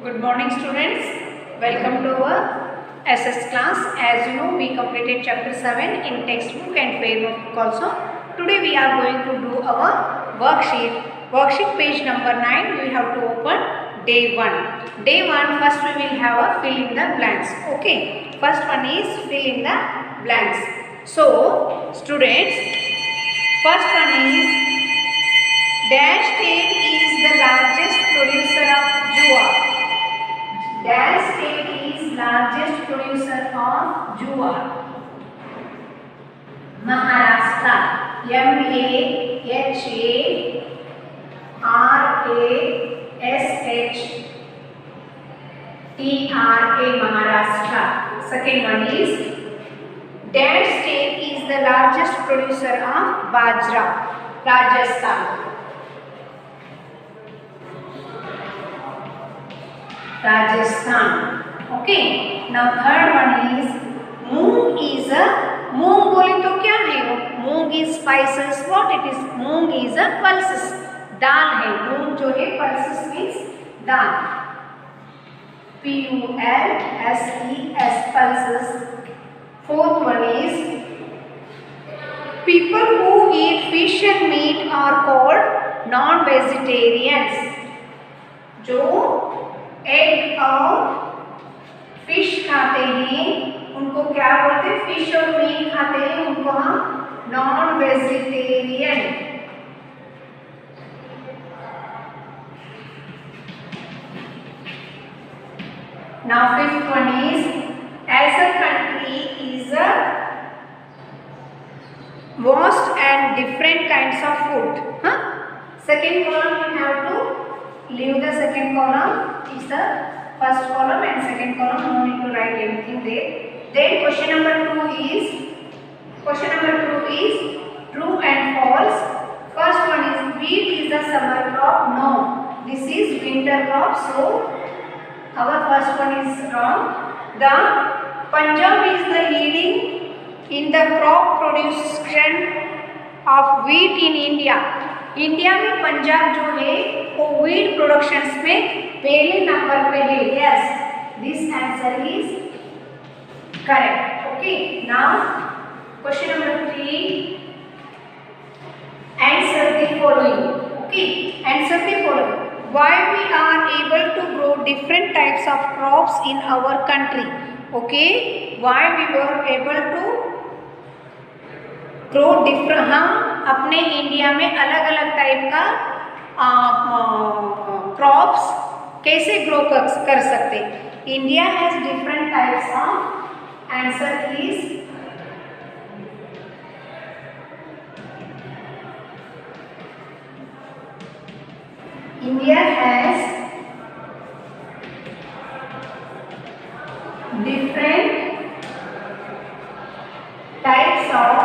Good morning, students. Welcome to our SS class. As you know, we completed chapter 7 in textbook and fair notebook also. Today we are going to do our worksheet. Worksheet page number 9. We have to open day 1. Day 1, first we will have a fill in the blanks. Okay. First one is fill in the blanks. So, students, first one is dash state is the largest producer of jowar. Dash state is largest producer of jowar. Maharashtra. M-A-H-A-R-A-S-H-T-R-A Maharashtra. Second one is dash state is the largest producer of bajra. Rajasthan. Rajasthan. Okay. Now third one is moong is a moong बोले तो क्या है वो? मूंग is spices. What it is? Moong is a pulses. दाल है. मूंग जो है pulses means dal. P-U-L-S-E-S pulses. Fourth one is people who eat fish and meat are called non-vegetarians. जो egg और फिश खाते हैं उनको क्या बोलते हैं? फिश और मीट खाते हैं उनको हम non vegetarian. Now fifth one is as a country is a vast and different kinds of food. Second column you have to leave the second column is the first column and second column no need to write anything there. Then question number 2 is true and false. First one is wheat is a summer crop. No, this is winter crop, so our first one is wrong. The Punjab is the leading in the crop production of wheat in India. India में पंजाब जो है वो wheat productions में पहले number पे है. Yes, this answer is correct. Okay. Now question number 3, answer the following. Okay, answer the following. Why we are able to grow different types of crops in our country. Okay, why we were able to grow different. हम अपने India में अलग अलग type का crops कैसे grow कर सकते. India has different types of. Answer is India has different types of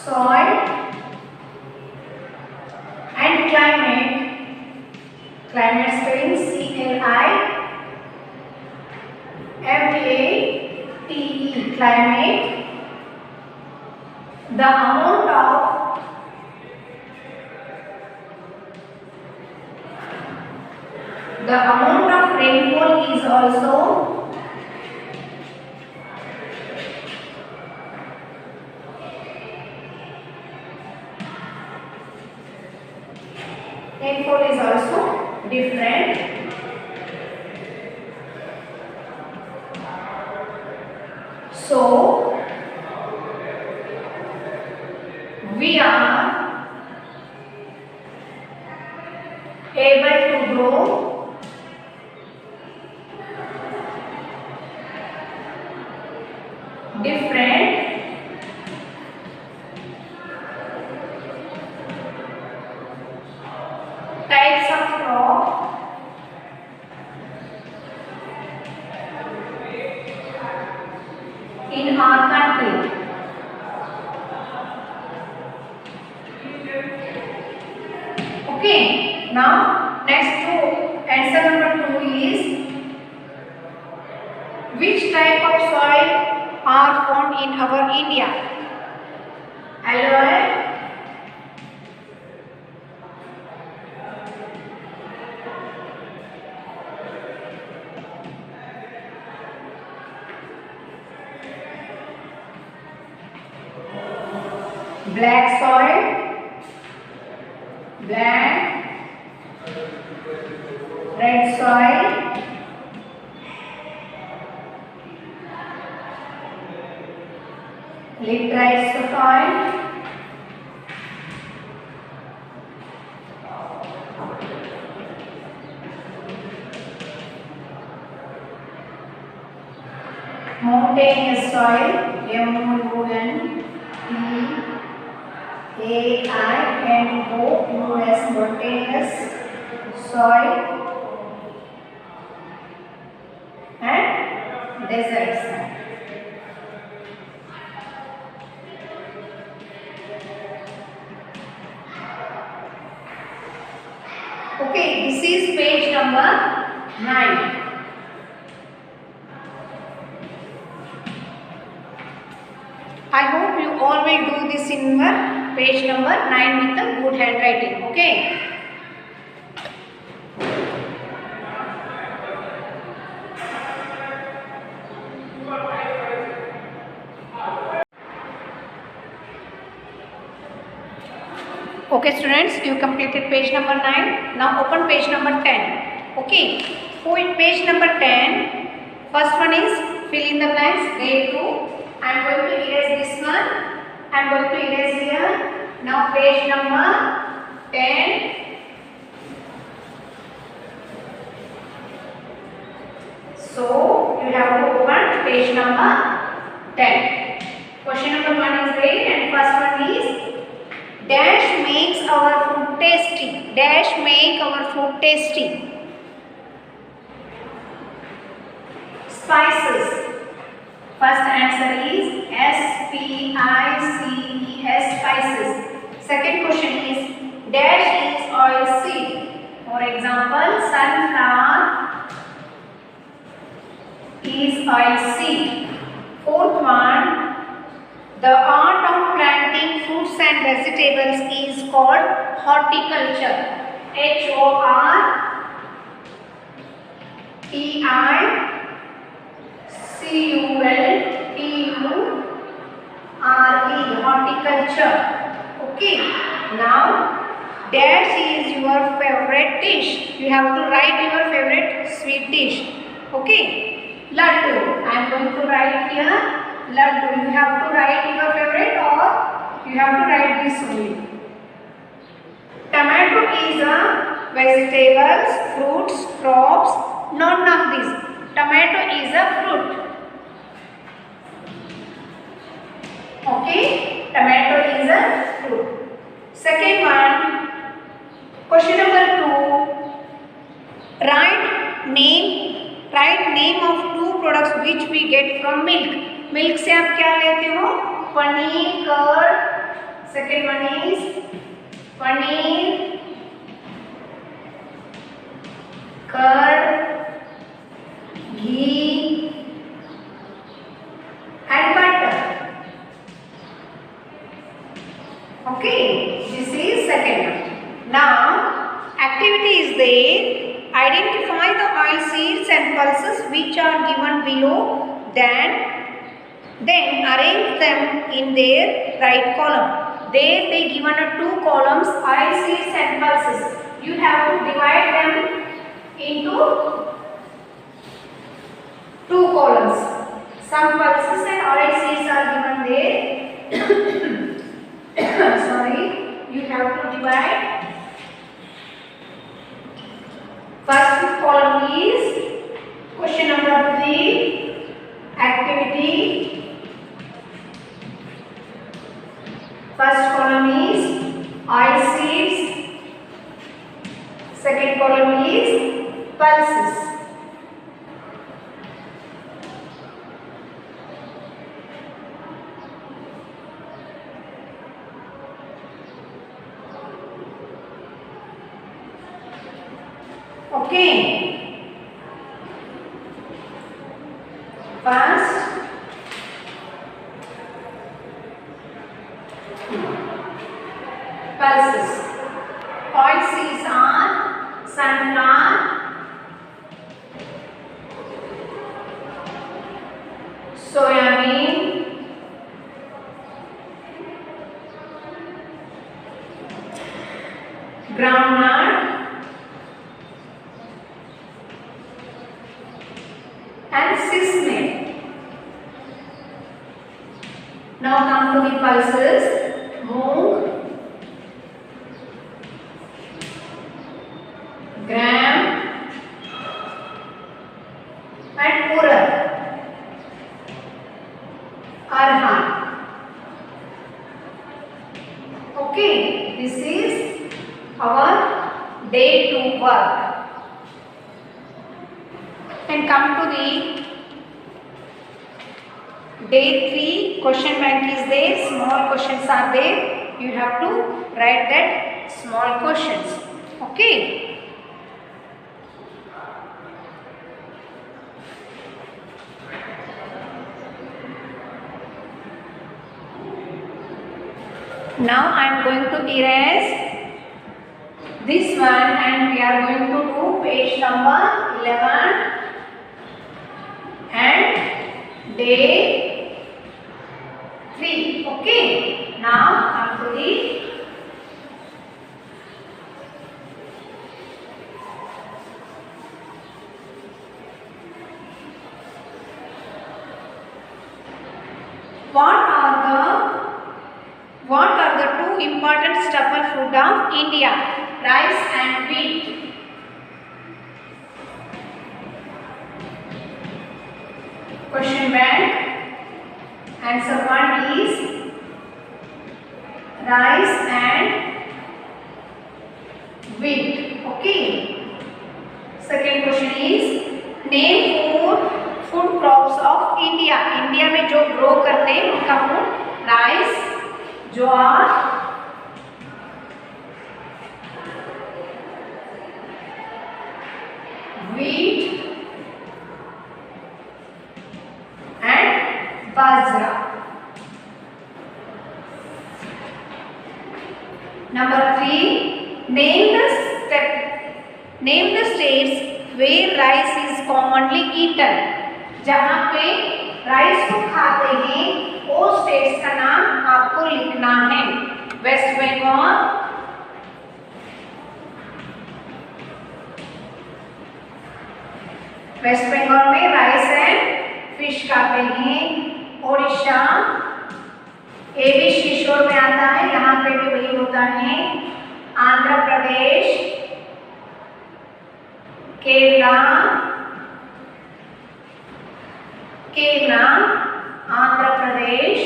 soil and climate. Climate spelling C-L-I-M-A-T-E. Climate. The amount of rainfall is also different. So we are able to grow different types of crop in our country. Okay, now next to answer number 2 is which type of soil are found in our India? Alluvial, black soil, black, red soil, laterite soil, mountainous soil, M-O-U-N-T-A-I-N-O-U-S, mountainous soil, and desert soil. Okay, this is page number 9. I hope you all will do this in your page number 9 with a good handwriting. Okay. Okay students, you completed page number 9. Now open page number 10. Okay. Page number 10. First one is fill in the blanks. Grade 2. I am going to erase this one. I am going to erase here. Now page number 10. So you have to open page number 10. Question number 1 is there, and first one is dash makes our food tasty. Dash make our food tasty. Spices. First answer is S-P-I-C-E-S, spices. Second question is dash is oil seed. For example, sunflower is oil seed. Fourth one, the art of planting fruits and vegetables is called horticulture. H-O-R-T-I-C-U-L-T-U-R-E, horticulture. Okay. Now, dash is your favorite dish. You have to write your favorite sweet dish. Okay. Laddu. I am going to write here. Laddu. You have to write your favorite, or you have to write this only. Tomato is a vegetables, fruits, crops. None of these. Tomato is a fruit. Okay. Tomato is a fruit. Second one. Question number 2. Write name of 2 products which we get from milk. Milk से आप क्या लेते हो? Paneer, curd. Second one is paneer, curd, ghee and butter. Okay, this is second one. Now, activity is there. Identify the oil seeds and pulses which are given below. Then arrange them in their right column. There they given 2 columns, oil seeds and pulses. You have to divide them into 2 columns. Some pulses and oil seeds are given there. Sorry, you have to divide. First column is question number 3, activity. First column is oil seeds. Second column is pulses. Okay. First, pulses. Oil seeds are sunflower, soya bean, groundnut, and sesame. Now come to the pulses: moong, gram, and urad, arhan. Okay, this is our day 2 work. And come to the day 3 question bank is there. Small questions are there. You have to write that small questions. Okay. Now I am going to erase this one and we are going to do page number 11 and day 3. Okay. Now come to the what are the two important staple food of India? Rice and wheat. Question bank. Answer 1 is rice and wheat. Okay. Second question is name food crops of India. India में जो grow करते हैं उनका food rice, jowar, wheat and bajra. Number 3, name the states where rice is commonly eaten. जहाँ पे rice को खाते हैं वो स्टेट्स का नाम आपको लिखना है. वेस्ट बंगाल, वेस्ट बंगाल में राइस एंड फिश खाते हैं. ओडिशा, ये भी शिशोर में आता है, यहाँ पे भी वही होता है. Andhra Pradesh, Kerala, Andhra Pradesh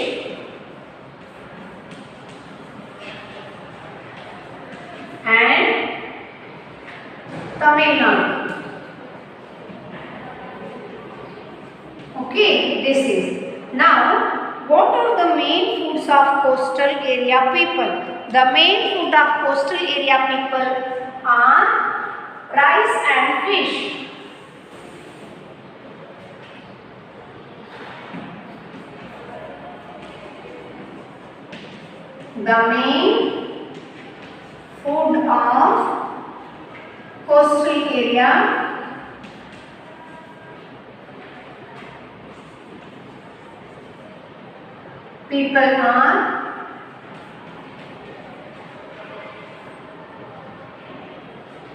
and Tamil Nadu. Okay, this is. Now, what are the main foods of coastal area people? The main food of coastal area people are rice and fish. The main food of coastal area people are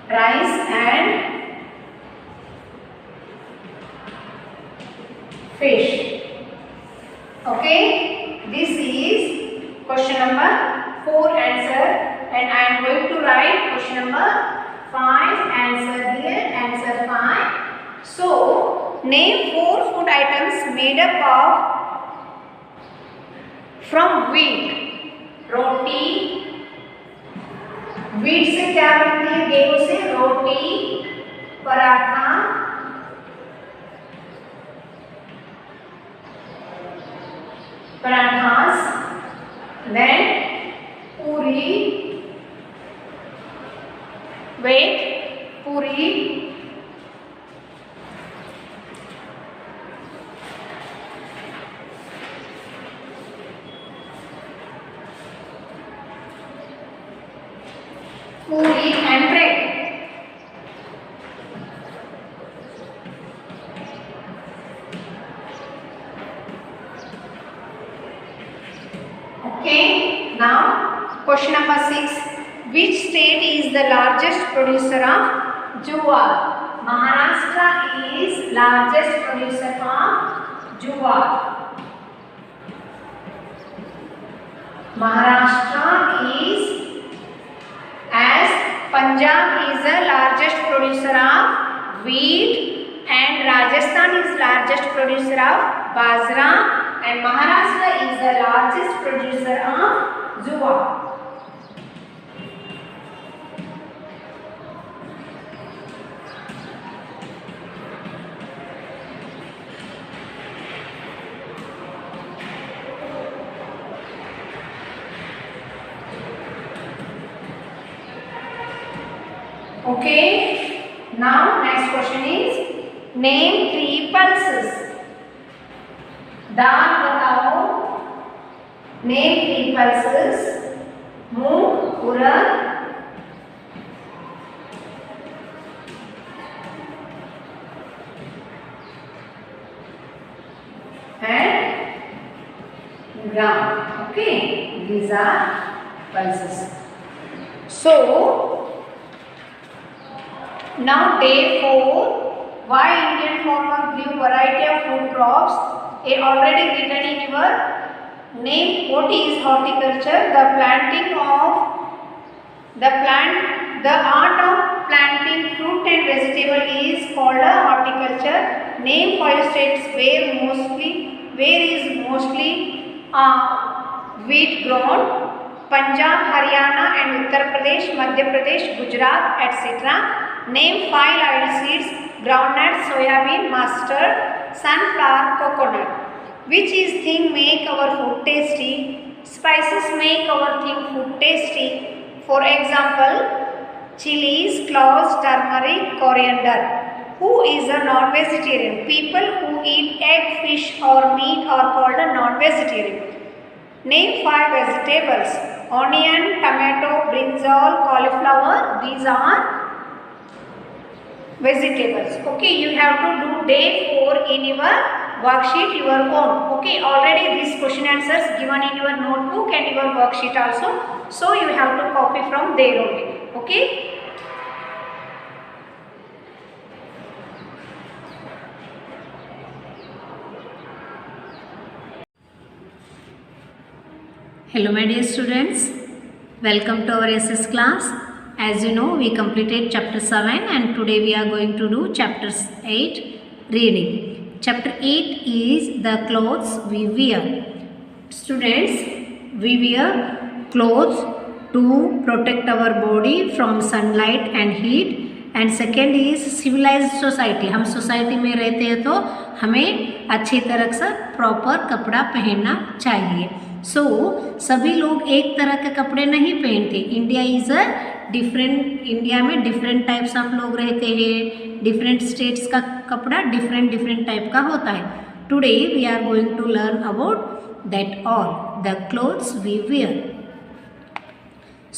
rice and fish. Okay, this is question number 4 answer, and I am going to write question number 5 answer here. Answer 5. So name 4 food items made up of from wheat. Roti, wheat से क्या बनती है? गेहूं से रोटी, paratha, parathas, then पूरी, पूरी, पूरी and bread. Okay, now question number 6. Which state is the largest producer of jowar? Maharashtra is largest producer of jowar. Maharashtra is, as Punjab is the largest producer of wheat and Rajasthan is largest producer of bajra and Maharashtra is the largest producer of jowar. Okay, now next question is name 3 pulses. दाल बताओ. Name 3 pulses. Moong, urad, and gram. Okay, these are pulses. So now day 4, why Indian farmer grew variety of food crops? Already written in your name. What is horticulture? The art of planting fruit and vegetable is called a horticulture. Name 5 states where is mostly wheat grown. Punjab, Haryana and Uttar Pradesh, Madhya Pradesh, Gujarat, etc. Name 5 oilseeds: groundnut, soybean, mustard, sunflower, coconut. Which is thing make our food tasty? Spices make our food tasty. For example, chilies, cloves, turmeric, coriander. Who is a non-vegetarian? People who eat egg, fish or meat are called a non-vegetarian. Name 5 vegetables: onion, tomato, brinjal, cauliflower. These are vegetables. Okay, you have to do day 4 in your worksheet your own. Okay, already these question answers given in your notebook and your worksheet also. So you have to copy from there only. Okay. Hello my dear students, welcome to our SS class. As you know, we completed chapter 7 and today we are going to do chapter 8 reading. Chapter 8 is the clothes we wear. Students, we wear clothes to protect our body from sunlight and heat. And second is civilized society. हम society में रहते हैं तो हमें अच्छी तरह से proper कपड़ा पहनना चाहिए. सो सभी लोग एक तरह के कपड़े नहीं पहनते. इंडिया इज़ अ इंडिया में डिफरेंट टाइप्स ऑफ लोग रहते हैं. डिफरेंट स्टेट्स का कपड़ा डिफरेंट टाइप का होता है. Today we are going to learn about that all the clothes we wear.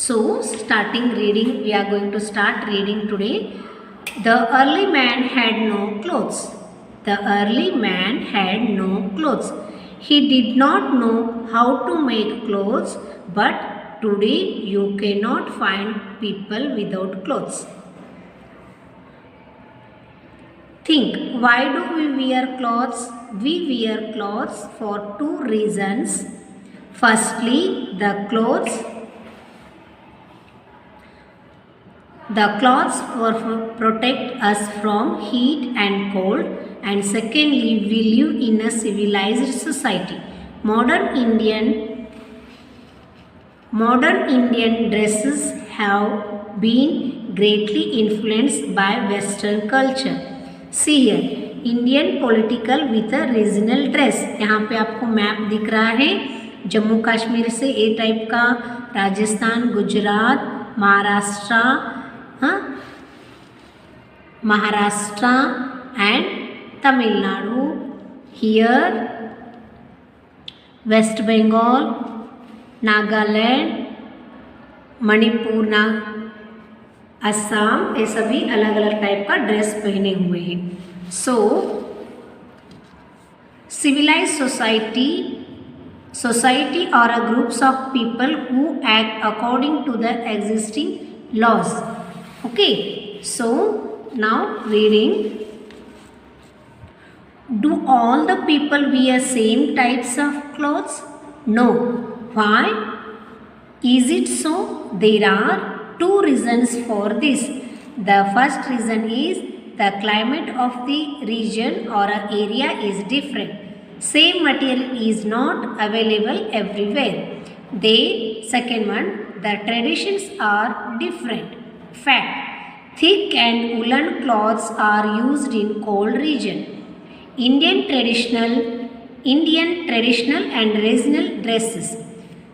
So starting reading, we are going to start reading today. The early man had no clothes. The early man had no clothes. He did not know how to make clothes, but today you cannot find people without clothes. Think, why do we wear clothes? We wear clothes for 2 reasons. Firstly, the clothes protect us from heat and cold, and secondly, we live in a civilized society. Modern Indian dresses have been greatly influenced by Western culture. See here, Indian political with a regional dress. यहाँ पे आपको map दिख रहा है. जम्मू कश्मीर से ए type का, Rajasthan, Gujarat, Maharashtra and Tamil Nadu. Here West Bengal, Nagaland, Manipur, Assam, ये सभी अलग अलग टाइप का ड्रेस पहने हुए हैं. So civilise society society or a groups of people who act according to the existing laws. Okay, so now reading. Do all the people wear same types of clothes? No. Why is it so? There are two reasons for this. The first reason is the climate of the region or area is different. Same material is not available everywhere. Second one, the traditions are different. Fact, thick and woolen cloths are used in cold region. Indian traditional and regional dresses.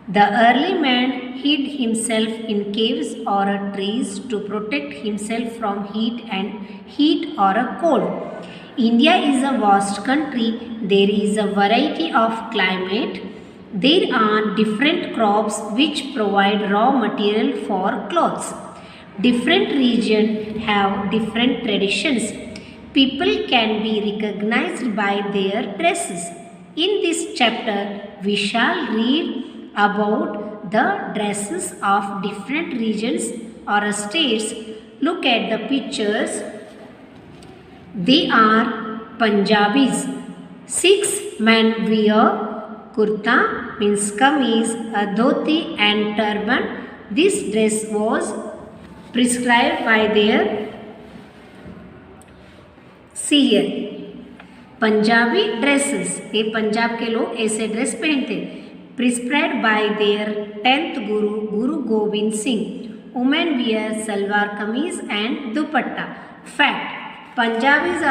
The early man hid himself in caves or trees to protect himself from heat or a cold. India is a vast country. There is a variety of climate. There are different crops which provide raw material for clothes. Different regions have different traditions. People can be recognized by their dresses. In this chapter, we shall read about the dresses of different regions or states. Look at the pictures. They are Punjabis. 6 men wear kurta, means kameez, a dhoti and turban. This dress was prescribed by their seer. Punjabi dresses, ये पंजाब के लोग ऐसे dress पहनते. Prescribed bye there 10th Guru, Guru Govind Singh. Women wear salwar kameez and dupatta. Fact, Punjabis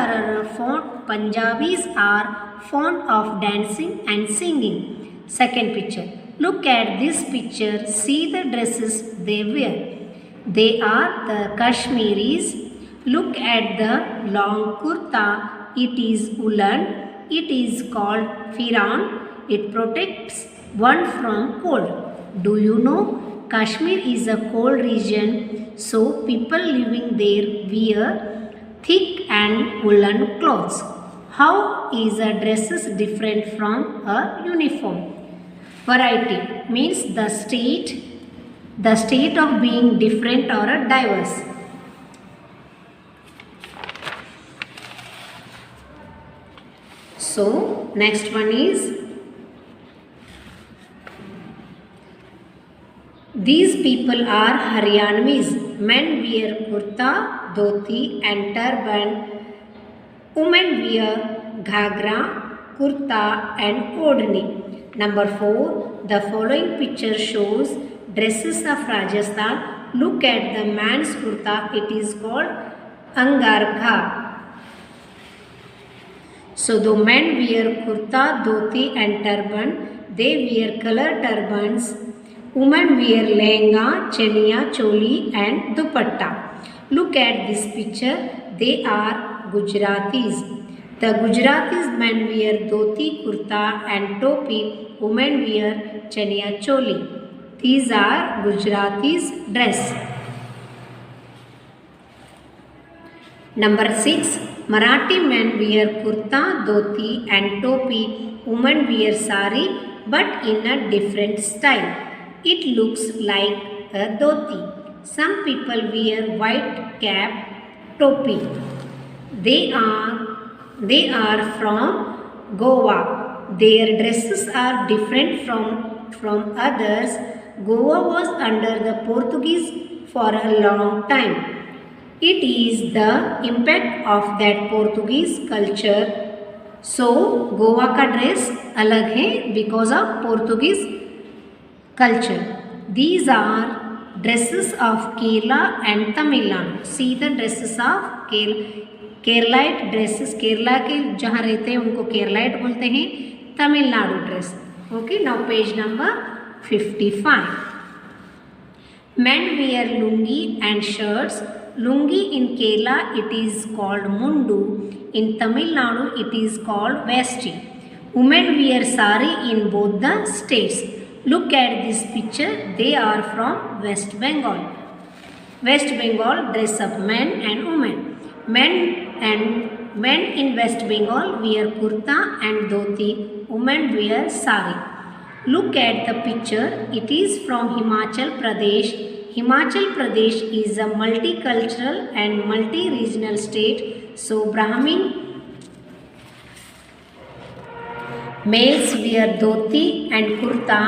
are fond of dancing and singing. Second picture. Look at this picture. See the dresses they wear. They are the Kashmiris. Look at the long kurta. It is woolen. It is called firan. It protects one from cold. Do you know Kashmir is a cold region, so people living there wear thick and woolen clothes. How is a dresses different from a uniform? Variety means the state of being different or a diverse. So next one is, these people are Haryanvis. Men wear kurta, dhoti and turban. Women wear ghagra, kurta and odhni. Number 4. The following picture shows dresses of Rajasthan. Look at the man's kurta. It is called angarkha. So the men wear kurta, dhoti and turban. They wear color turbans. Women wear lehenga, chaniya, choli and dupatta. Look at this picture. They are Gujaratis. The Gujaratis men wear dhoti, kurta and topi. Women wear chaniya, choli. These are Gujaratis dress. Number 6. Marathi men wear kurta, dhoti and topi. Women wear sari but in a different style. It looks like a dhoti. Some people wear white cap, topi. They are from Goa. Their dresses are different from others. Goa was under the Portuguese for a long time. It is the impact of that Portuguese culture. So Goa का dress अलग है because of Portuguese culture. These are dresses of Kerala and Tamil Nadu. See the dresses of Keralite dresses. Kerala के जहाँ रहते हैं उनको Keralite बोलते हैं. Tamil Nadu dress. Okay, now page number 55. Men wear lungi and shirts. Lungi in Kerala it is called mundu. In Tamil Nadu it is called vesti. Women wear sari in both the states. Look at this picture. They are from West Bengal. West Bengal dress of men and women. Men in West Bengal wear kurta and dhoti. Women wear sari. Look at the picture. It is from Himachal Pradesh. Himachal Pradesh is a multicultural and multi-regional state. So Brahmin males wear dhoti and kurta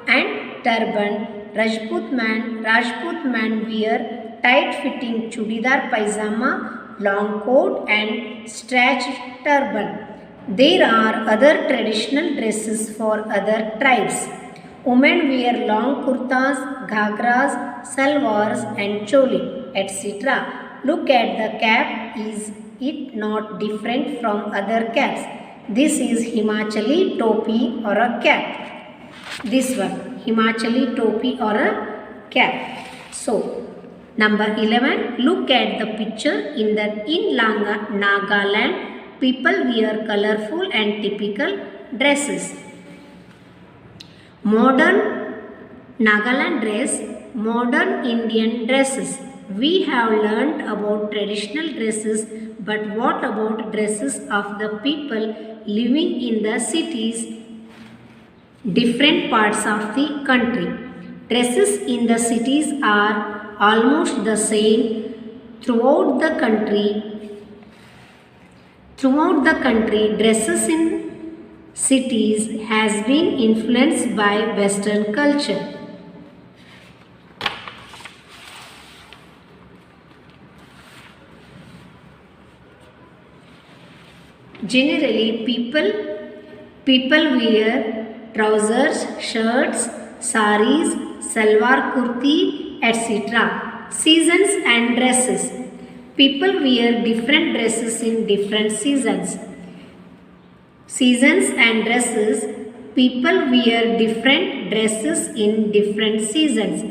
and turban. Rajput man wear tight-fitting chudidar paisama, long coat and stretched turban. There are other traditional dresses for other tribes. Women wear long kurtas, ghagras, salwars and choli, etc. Look at the cap. Is it not different from other caps? This is Himachali topi or a cap. This one, Himachali topi or a cap. So, number 11, look at the picture. In Nagaland, people wear colorful and typical dresses. Modern Nagaland dress, modern Indian dresses. We have learnt about traditional dresses, but what about dresses of the people living in the cities, different parts of the country? Dresses in the cities are almost the same throughout the country. Throughout the country, dresses in cities has been influenced by Western culture. Generally, people wear trousers, shirts, saris, salwar kurti, etc. Seasons and dresses. People wear different dresses in different seasons. Seasons and dresses. People wear different dresses in different seasons.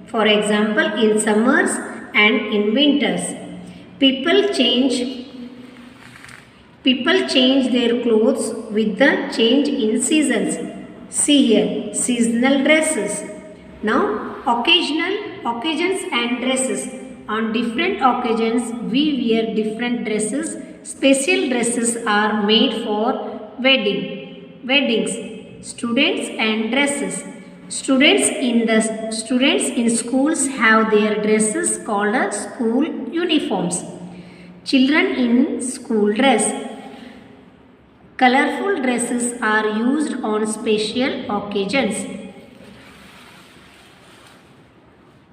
For example, in summers and in winters. People change their clothes with the change in seasons. See here, seasonal dresses. Now, occasions and dresses. On different occasions, we wear different dresses. Special dresses are made for weddings. Students and dresses. Students in schools have their dresses called as school uniforms. Children in school dress. Colorful dresses are used on special occasions.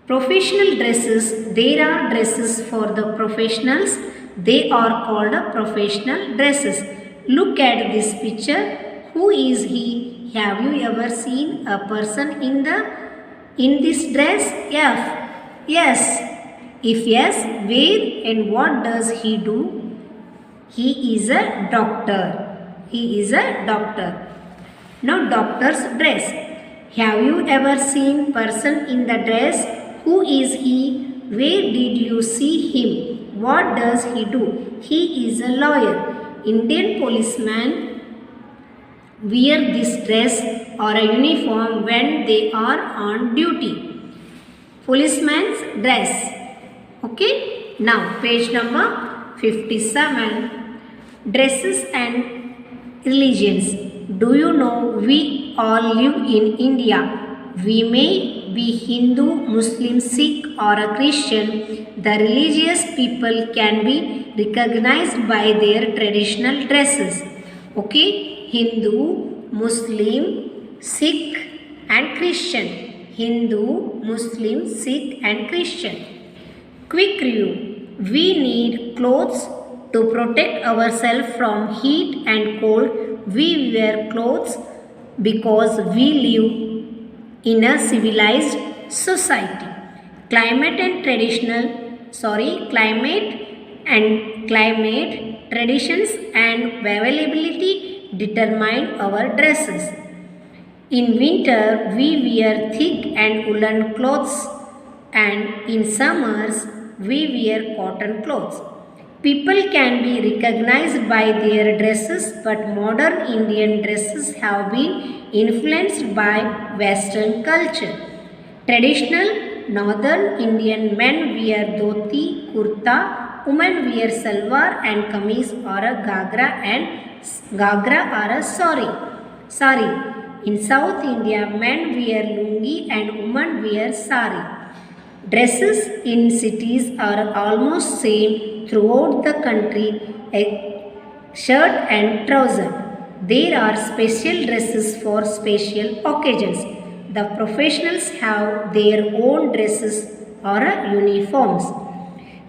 Professional dresses. There are dresses for the professionals. They are called professional dresses. Look at this picture. Who is he? Have you ever seen a person in this dress? Yes. If yes, where and what does he do? He is a doctor. Now, doctor's dress. Have you ever seen person in the dress? Who is he? Where did you see him? What does he do? He is a lawyer. Indian policemen wear this dress or a uniform when they are on duty. Policeman's dress. Okay. Now, page number 57. Dresses and religions. Do you know we all live in India? We may be Hindu, Muslim, Sikh or a Christian. The religious people can be recognized by their traditional dresses. Okay, Hindu, Muslim, Sikh and Christian. Hindu, Muslim, Sikh and Christian. Quick review. We need clothes to protect ourselves from heat and cold. We wear clothes because we live in a civilized society. Climate, traditions and availability determine our dresses. In winter, we wear thick and woolen clothes, and in summers, we wear cotton clothes. People can be recognized by their dresses, but modern Indian dresses have been influenced by Western culture. Traditional Northern Indian men wear dhoti, kurta, women wear salwar and kameez or a gagra or a sari. In South India, men wear lungi and women wear sari. Dresses in cities are almost same throughout the country, a shirt and trouser. There are special dresses for special occasions. The professionals have their own dresses or uniforms.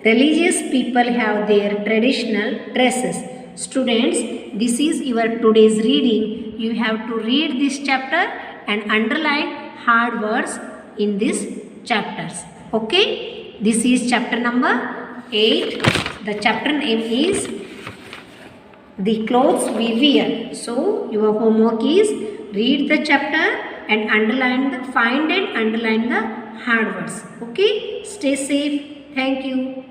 Religious people have their traditional dresses. Students, this is your today's reading. You have to read this chapter and underline hard words in these chapters. Okay? This is chapter number 8. The chapter name is The Clothes We Wear. So, your homework is read the chapter and find and underline the hard words. Okay? Stay safe. Thank you.